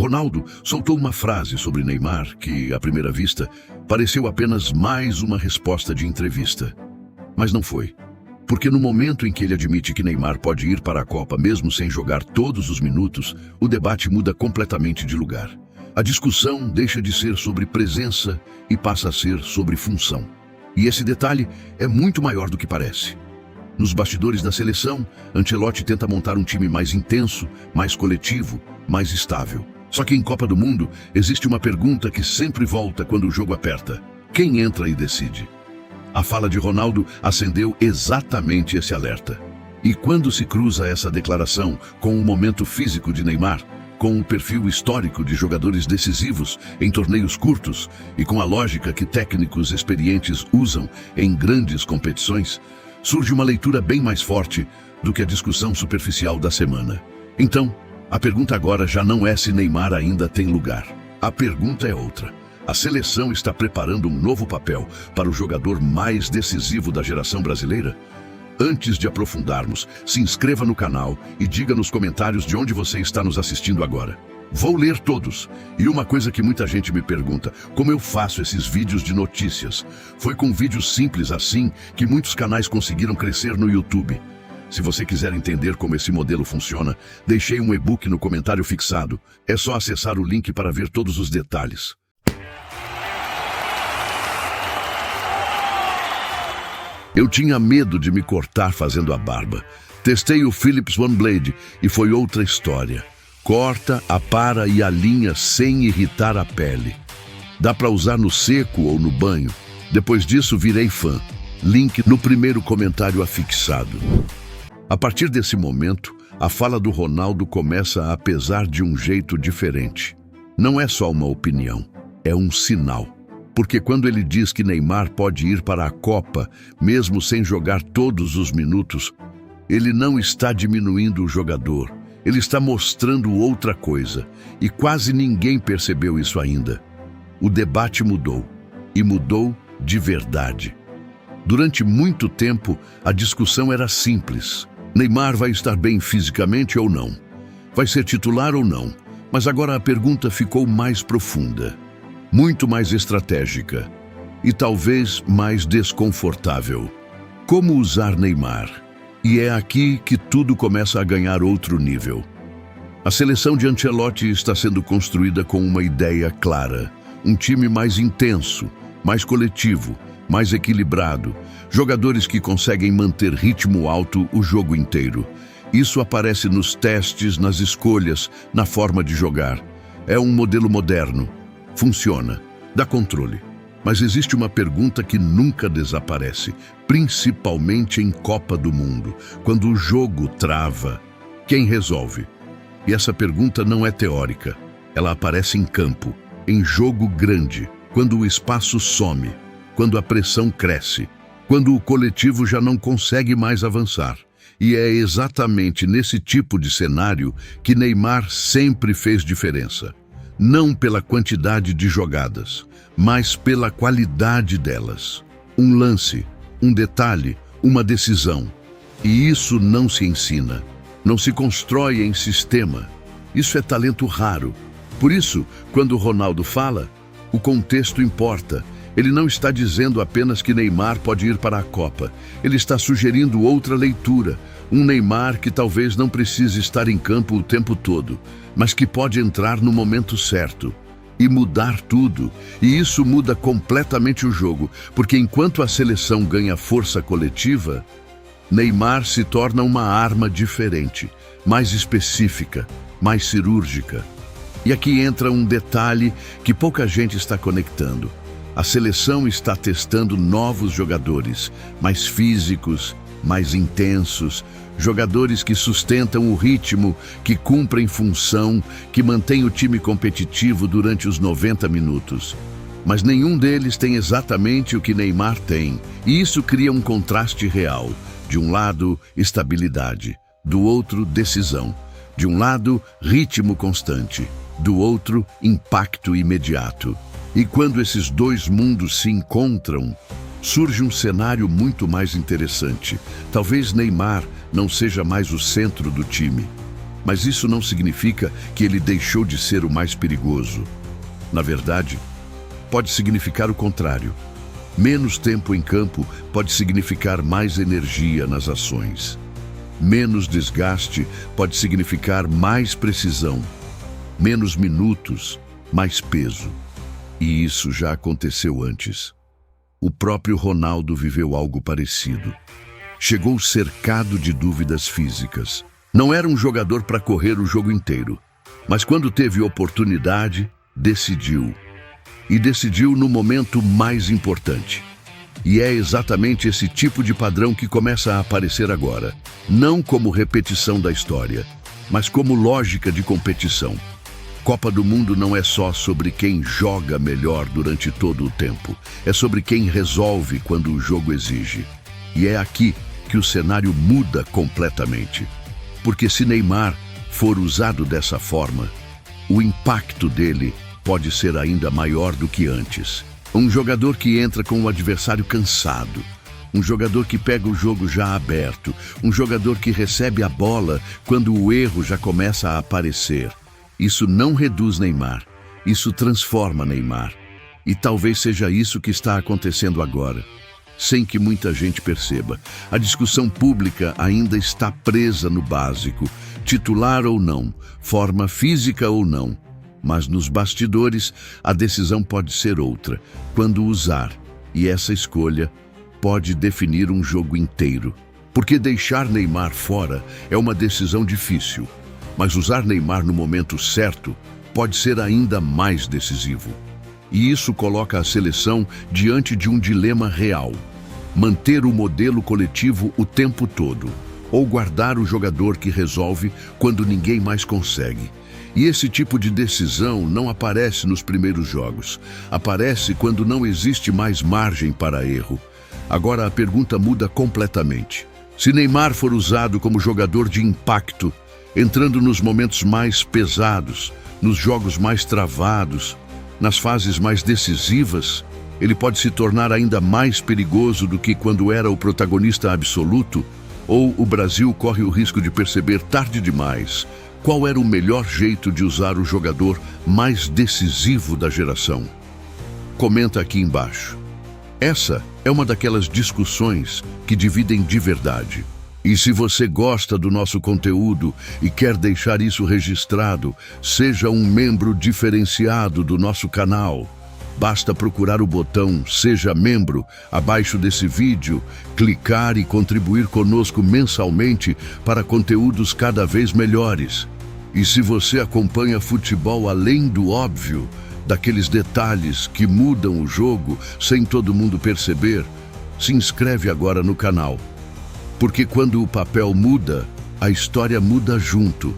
Ronaldo soltou uma frase sobre Neymar que, à primeira vista, pareceu apenas mais uma resposta de entrevista. Mas não foi. Porque no momento em que ele admite que Neymar pode ir para a Copa mesmo sem jogar todos os minutos, o debate muda completamente de lugar. A discussão deixa de ser sobre presença e passa a ser sobre função. E esse detalhe é muito maior do que parece. Nos bastidores da seleção, Ancelotti tenta montar um time mais intenso, mais coletivo, mais estável. Só que em Copa do Mundo, existe uma pergunta que sempre volta quando o jogo aperta. Quem entra e decide? A fala de Ronaldo acendeu exatamente esse alerta. E quando se cruza essa declaração com o momento físico de Neymar, com o perfil histórico de jogadores decisivos em torneios curtos e com a lógica que técnicos experientes usam em grandes competições, surge uma leitura bem mais forte do que a discussão superficial da semana. Então, a pergunta agora já não é se Neymar ainda tem lugar. A pergunta é outra. A seleção está preparando um novo papel para o jogador mais decisivo da geração brasileira? Antes de aprofundarmos, se inscreva no canal e diga nos comentários de onde você está nos assistindo agora. Vou ler todos. E uma coisa que muita gente me pergunta, como eu faço esses vídeos de notícias? Foi com vídeos simples assim que muitos canais conseguiram crescer no YouTube. Se você quiser entender como esse modelo funciona, deixei um e-book no comentário fixado. É só acessar o link para ver todos os detalhes. Eu tinha medo de me cortar fazendo a barba. Testei o Philips One Blade e foi outra história. Corta, apara e alinha sem irritar a pele. Dá para usar no seco ou no banho. Depois disso, virei fã. Link no primeiro comentário afixado. A partir desse momento, a fala do Ronaldo começa a pesar de um jeito diferente. Não é só uma opinião, é um sinal. Porque quando ele diz que Neymar pode ir para a Copa, mesmo sem jogar todos os minutos, ele não está diminuindo o jogador, ele está mostrando outra coisa, e quase ninguém percebeu isso ainda. O debate mudou, e mudou de verdade. Durante muito tempo, a discussão era simples. Neymar vai estar bem fisicamente ou não? Vai ser titular ou não? Mas agora a pergunta ficou mais profunda. Muito mais estratégica e talvez mais desconfortável. Como usar Neymar? E é aqui que tudo começa a ganhar outro nível. A seleção de Ancelotti está sendo construída com uma ideia clara. Um time mais intenso, mais coletivo, mais equilibrado. Jogadores que conseguem manter ritmo alto o jogo inteiro. Isso aparece nos testes, nas escolhas, na forma de jogar. É um modelo moderno. Funciona, dá controle. Mas existe uma pergunta que nunca desaparece, principalmente em Copa do Mundo, quando o jogo trava. Quem resolve? E essa pergunta não é teórica. Ela aparece em campo, em jogo grande, quando o espaço some, quando a pressão cresce, quando o coletivo já não consegue mais avançar. E é exatamente nesse tipo de cenário que Neymar sempre fez diferença. Não pela quantidade de jogadas, mas pela qualidade delas. Um lance, um detalhe, uma decisão. E isso não se ensina, não se constrói em sistema. Isso é talento raro. Por isso, quando o Ronaldo fala, o contexto importa. Ele não está dizendo apenas que Neymar pode ir para a Copa. Ele está sugerindo outra leitura. Um Neymar que talvez não precise estar em campo o tempo todo, mas que pode entrar no momento certo e mudar tudo. E isso muda completamente o jogo, porque enquanto a seleção ganha força coletiva, Neymar se torna uma arma diferente, mais específica, mais cirúrgica. E aqui entra um detalhe que pouca gente está conectando. A seleção está testando novos jogadores, mais físicos, mais intensos, jogadores que sustentam o ritmo, que cumprem função, que mantêm o time competitivo durante os 90 minutos. Mas nenhum deles tem exatamente o que Neymar tem, e isso cria um contraste real. De um lado, estabilidade, do outro, decisão. De um lado, ritmo constante, do outro, impacto imediato. E quando esses dois mundos se encontram, surge um cenário muito mais interessante. Talvez Neymar não seja mais o centro do time. Mas isso não significa que ele deixou de ser o mais perigoso. Na verdade, pode significar o contrário. Menos tempo em campo pode significar mais energia nas ações. Menos desgaste pode significar mais precisão. Menos minutos, mais peso. E isso já aconteceu antes. O próprio Ronaldo viveu algo parecido. Chegou cercado de dúvidas físicas. Não era um jogador para correr o jogo inteiro, mas quando teve oportunidade, decidiu. E decidiu no momento mais importante. E é exatamente esse tipo de padrão que começa a aparecer agora. Não como repetição da história, mas como lógica de competição. Copa do Mundo não é só sobre quem joga melhor durante todo o tempo. É sobre quem resolve quando o jogo exige. E é aqui que o cenário muda completamente. Porque se Neymar for usado dessa forma, o impacto dele pode ser ainda maior do que antes. Um jogador que entra com o adversário cansado, um jogador que pega o jogo já aberto, um jogador que recebe a bola quando o erro já começa a aparecer. Isso não reduz Neymar, isso transforma Neymar. E talvez seja isso que está acontecendo agora, sem que muita gente perceba. A discussão pública ainda está presa no básico, titular ou não, forma física ou não. Mas nos bastidores, a decisão pode ser outra, quando usar, e essa escolha pode definir um jogo inteiro. Porque deixar Neymar fora é uma decisão difícil, mas usar Neymar no momento certo pode ser ainda mais decisivo. E isso coloca a seleção diante de um dilema real: manter o modelo coletivo o tempo todo, ou guardar o jogador que resolve quando ninguém mais consegue. E esse tipo de decisão não aparece nos primeiros jogos. Aparece quando não existe mais margem para erro. Agora a pergunta muda completamente. Se Neymar for usado como jogador de impacto, entrando nos momentos mais pesados, nos jogos mais travados, nas fases mais decisivas, ele pode se tornar ainda mais perigoso do que quando era o protagonista absoluto, ou o Brasil corre o risco de perceber tarde demais qual era o melhor jeito de usar o jogador mais decisivo da geração. Comenta aqui embaixo. Essa é uma daquelas discussões que dividem de verdade. E se você gosta do nosso conteúdo e quer deixar isso registrado, seja um membro diferenciado do nosso canal. Basta procurar o botão Seja Membro abaixo desse vídeo, clicar e contribuir conosco mensalmente para conteúdos cada vez melhores. E se você acompanha futebol além do óbvio, daqueles detalhes que mudam o jogo sem todo mundo perceber, se inscreve agora no canal. Porque quando o papel muda, a história muda junto.